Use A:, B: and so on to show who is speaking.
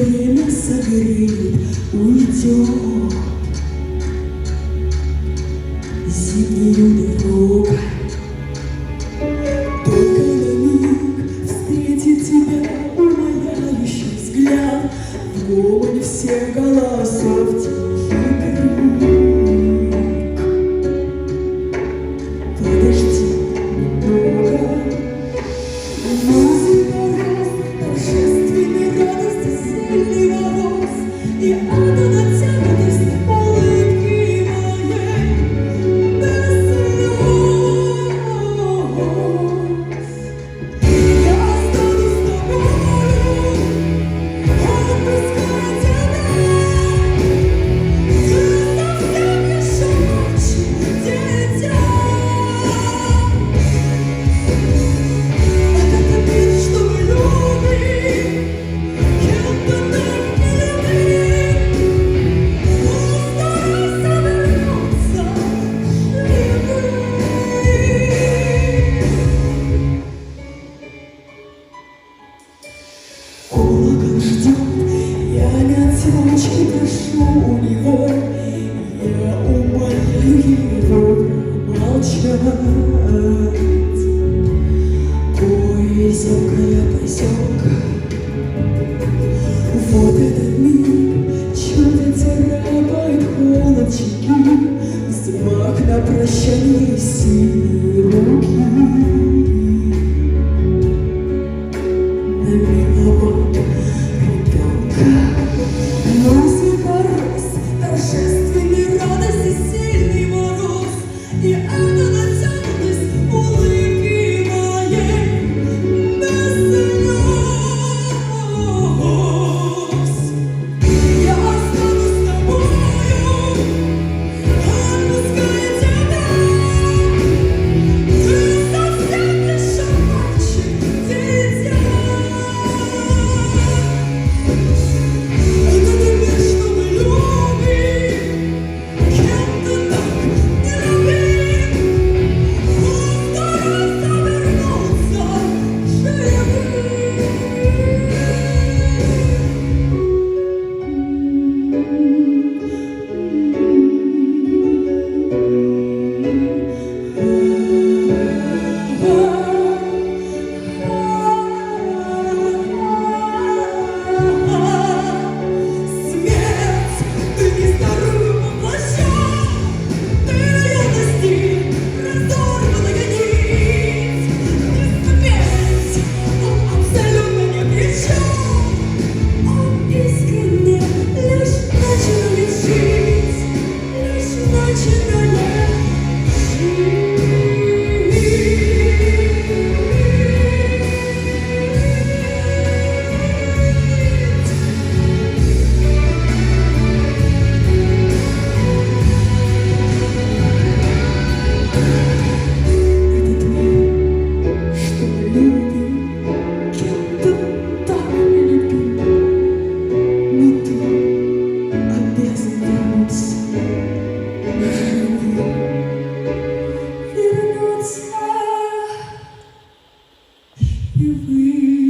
A: время согреет, уйдет зимнею дорогой. Только на миг встретит тебя умоляющий взгляд, в гомоне всех голосов тихий крик. Подожди немного, музыка рост, торжественной радости, сильный мороз, и она натянутость улыбки моей без слез. Я останусь с тобою, отпуская тебя. Ты совсем еще мальчик, дитя. Это мир, что мы любим, кем-то так не любим. Постарайся вернуться живым. Колокол ждет, я не отсрочки прошу у него, я умоляю его промолчать. Поезёнка, вот этот миг, чудо царапает холодчики, взмах на прощание сильной руки. На виноват ребенка музыка рост, торжественной радости, сильный мороз, и это натянутость улыбки моей без слез. Я останусь с тобою, отпуская тебя. Ты совсем еще мальчик, дитя. Это не мир, что мы любим, кем-то так не любим. Постарайся вернуться живым. Смерть, ты не здоровым воплощен, ты юности разорванная нить. Не смерть, он абсолютно не при чем, он искренне лишь начинает жить, лишь начинает жить. Этот мир, что мы любим, кем-то так не любим, но ты обязан вернуться живым. Вернуться живым.